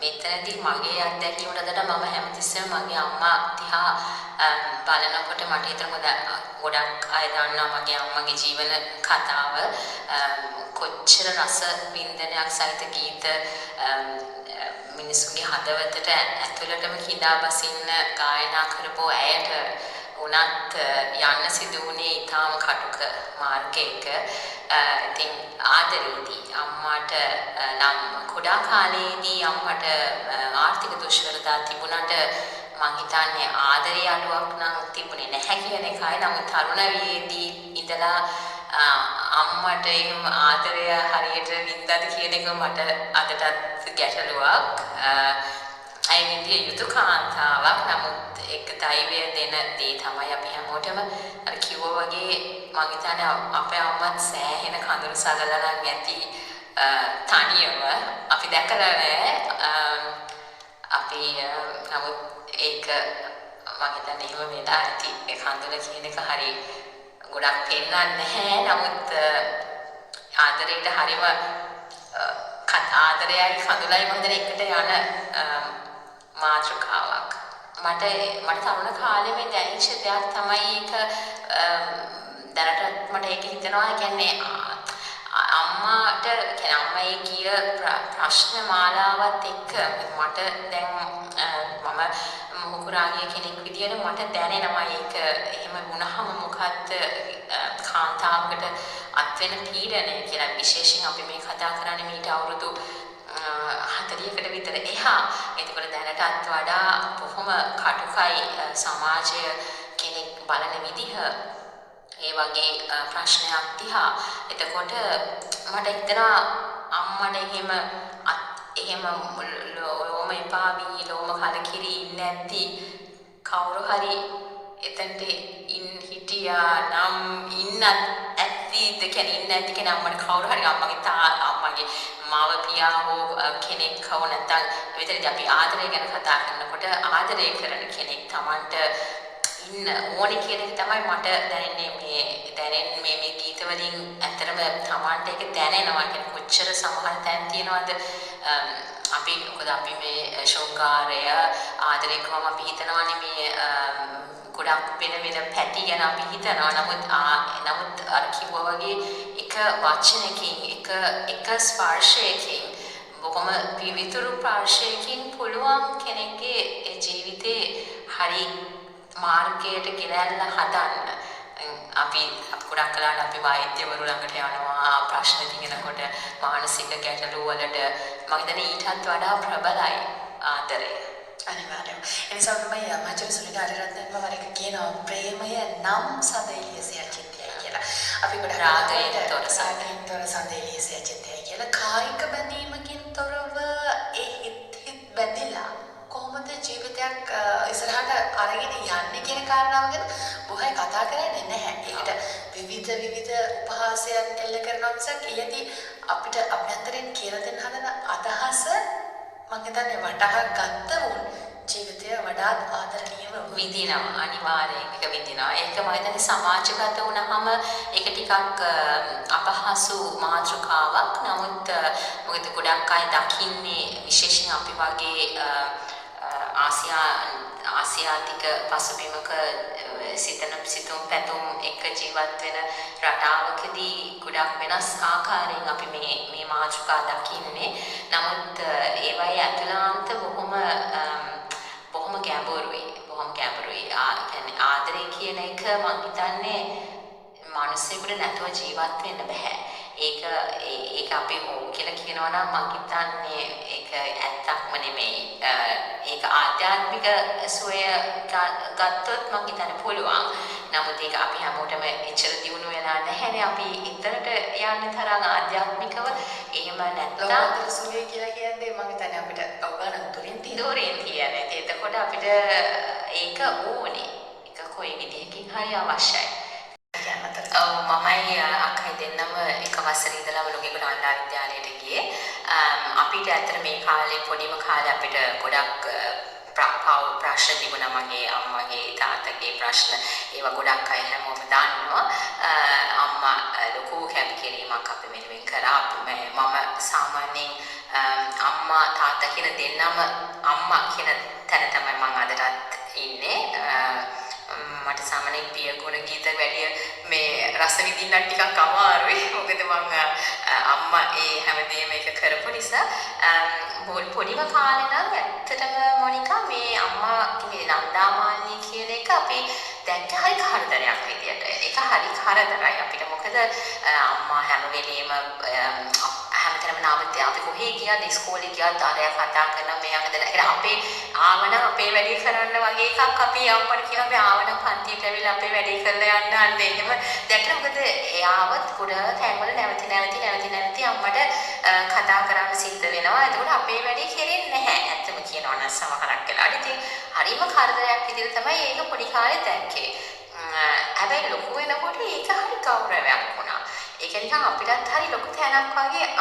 මෙතනදී මගේ අත්දැකීමට අදට මම හැමතිස්සෙම මගේ අම්මා දිහා බලනකොට මට හිතෙනවා ගොඩක් අය දන්නවා මගේ අම්මගේ ජීවන කතාව කොච්චර රස වින්දනයක් සහිත ගීත මිනිසුන්ගේ හදවතට ඇතුළටම කිඳා බසින්න ගායනා කරපු ඇයට උනත් යන්න සිදු වුණේ ඊටාම කටුක මාර්ගයක. ඉතින් ආදරේදී අම්මාට නම් කුඩා කාලේදී අම්මට ආර්ථික දුෂ්කරතා තිබුණාට මං හිතන්නේ ආදරේ අඩුවක් නම් තිබුණේ නැහැ කියන එකයි. නමුත් තරුණ වියේදී ඉඳලා අම්මට එහෙම ආදරය හරියට වින්දාද කියන එක මට අදටත් ගැටලුවක්. අයින්දිය යුතු කාන්තාවක්. නමුත් ඒක ධෛර්යය දෙන දේ තමයි අපි හැමෝටම අර කිව්වා වගේ මං හිතන්නේ අපේ අම්මත් සෑහෙන කඳුළු සගලලා නම් ඇති තනියම අපි දැකලා නැහැ. අපි නමුත් ඒක මං හිතන්නේ එහෙම වෙලා ඇති. ඒ කඳුළ කියන එක හරි ගොඩක් පෙන්නන්නේ නැහැ. නමුත් ආදරේට හරිම ආදරයයි කඳුලයි මන්දර එකට යන මාතෘකාවක්. මට තරුණ කාලේ මේ දැනෙච්ච දෙයක් තමයි ඒක දැනට මට ඒක හිතෙනවා කියන්නේ අම්මාට කියන්නේ අම්මයි කිය ප්‍රශ්න මාලාවත් එක්ක මට දැන් මම මුකුරාගිය කෙනෙක් විදියට මට දැනෙනවා ඒක එහෙම වුණාම මොකද්ද කාන්තාවකට අත්වෙන පීඩනය කියලා. විශේෂයෙන් අපි මේ කතා කරන්නේ මීට අවුරුදු 40කට විතර එහා. ඒකවල දැනටත් වඩා බොහොම කටුකයි සමාජය කෙනෙක් බලන විදිහ ඒ වගේ ප්‍රශ්නයක් දිහා. එතකොට මට හිතෙනවා අම්මට එහෙම ලෝම එපා වී ලෝම කලකිරී ඉන්නේ නැති කවුරු හරි එතනට හිටියා නම් ඉන්නත් ඇත්තීද කියන්නේ ඉන්නේ නැති කෙනා අම්මට කවුරු හරි අම්මගේ මාව පියා හෝ කෙනෙක් කව නැත්නම් විතරදී අපි ආදරය ගැන කතා කරනකොට ආදරය කරන කෙනෙක් Tamanට ඉන්න ඕනේ කියන එක තමයි මට දැනෙන්නේ මේ ගීත වලින් ඇත්තටම Tamanට ඒක දැනෙනවා කියන්නේ කොච්චර සමහර තැන් තියනවාද මොකද අපි මේ ශෘංගාරය ආදරය කරම අපි හිතනවානේ මේ ගොඩක් වෙන පැති ගැන අපි හිතනවා. නමුත් අර කිව්වා වගේ එක වචනකින් එක ස්පර්ශයකින් බොහොම විවිතුරු ස්පර්ශයකින් පුළුවන් කෙනෙක්ගේ ජීවිතේ හරි මාර්ගයට ගෙනල්ලා හදන්න. අපි ගොඩක් කලාට අපි වෛද්‍යවරු ළඟට යනවා ප්‍රශ්න තියෙනකොට මානසික ගැටලු වලට මම හිතන්නේ ඊටත් වඩා ප්‍රබලයි ආදරය. අනිවාර්යයෙන්. එනිසා තමයි මහචර සුනිල් ආරියරත්නම වරක කියනවා ප්‍රේමය නම් සදෙලියසේ චිත්තයයි කියලා. අපි ගොඩක් රාගයෙන් තොර සදෙලියසේ චිත්තයයි කියලා කායික බැඳීමකින් තොරව ඒ හිත බැඳිලා කොහොමද ජීවිතයක් ඉස්සරහට අරගෙන යන්නේ කියන කාරණාව ගැන බොහෝ කතා කරන්නේ නැහැ. ඒකට විවිධ උපහාසයන් එල්ල කරනවා මිසක් ඊයේදී අපිට අභ්‍යන්තරයෙන් කියලා දෙන්න හදන අදහස මම හිතන්නේ වටහා ගත්ත උන් ජීවිතය වඩාත් ආදරණීයව විඳිනවා. අනිවාර්යයෙන් ඒක විඳිනවා. ඒක මම හිතන්නේ සමාජගත වුණාම ඒක ටිකක් අපහසු මාතෘකාවක්. නමුත් මොකද ගොඩක් අය දකින්නේ විශේෂයෙන් අපි වගේ ආසියාතික පසුබිමක සිතුම් පැතුම් එක ජීවත් වෙන රටාවකදී ගොඩක් වෙනස් ආකාරයෙන් අපි මේ මාතෘකා දකින්නේ. නමුත් ඒවයි ඇතුළාන්ත බොහොම ගැඹුරුයි. කියන්නේ ආදරය කියන එක මම හිතන්නේ මිනිස්සුන්ට නැතුව ජීවත් වෙන්න බෑ. ඒක අපි ඕක කියලා කියනවා නම් මම හිතන්නේ ඒක ඇත්තක්ම නෙමෙයි. ඒක ආධ්‍යාත්මික සෝය ගත්තොත් මම හිතන්නේ පුළුවන්. නමුත් ඒක අපි හැමෝටම එච්චර දියුණු වෙලා නැහැනේ. අපි ඉතරට යන්න තරම් ආධ්‍යාත්මිකව එහෙම නැත්නම් ලෝකෝත්තර සෝය කියලා කියන්නේ මම හිතන්නේ අපිට අවබෝධන තුලින් තියෙන්නේ. එතකොට අපිට ඒක ඕනේ. ඒක කොයි විදිහකින් හරි අවශ්‍යයි. මමයි අක්කයි දෙන්නම එක වසරේ ඉඳලාම ලෝකේකට අන්ලා විද්‍යාලයට ගියේ. අපිට ඇත්තට මේ කාලේ පොඩිම කාලේ අපිට ගොඩක් ප්‍රශ්න තිබුණා මගේ අම්මගේ තාත්තගේ ප්‍රශ්න ඒවා ගොඩක් අය හැමෝම දන්නවා අම්මා ලොකු කැපකිරීමක් අපි වෙනුවෙන් කරා මම සාමාන්‍යයෙන් අම්මා තාත්තා කියන දෙන්නම අම්මා කියන තැන තමයි මම අදටත් ඉන්නේ මට සාමාන්‍යයෙන් පියගුණ ගීත වැඩි මේ රස විඳින්න ටිකක් අමාරුයි මොකද මම අම්මා ඒ හැමදේම එක කරපු නිසා පොඩිම කාලේ නම් ඇත්තටම මොනිකා මේ අම්මාගේ නන්දාමාලිනී කියන එක අපි දැක්ක හරි කරදරයක් විදියට ඒක හරි කරදරයි අපිට මොකද අම්මා හැම වෙලේම හැමතැනම නාමත් අපි කොහේ ගියත් ඉස්කෝලේ ගියත් ආරය කතා කරනවා මෙයා හදලා අපේ ආවන අපේ වැඩේ කරන්න වගේ එකක් අපි අම්මට කියනවා මේ ආවන පන්තියට ඇවිල්ලා අපේ වැඩේ කරලා යන්න අන්න එහෙම දැක්කම මොකද එයාවත් කුඩ තැන්වල නැවති අම්මට කතා කරන්න සිද්ධ වෙනවා එතකොට අපේ වැඩේ කෙරෙන්නේ නැහැ ඇත්තම කියනවා නම් සමහරක් වෙලාවට ඉතින් හරිම කරදරයක් විදිහට තමයි ඒක පොඩි කාලේ දැක්කේ හැබැයි ලොකු වෙනකොට ඒක හරි ගෞරවයක් වුණා ඒක නිකන් අපිටත් හරි ලොකු තැනක් වගේ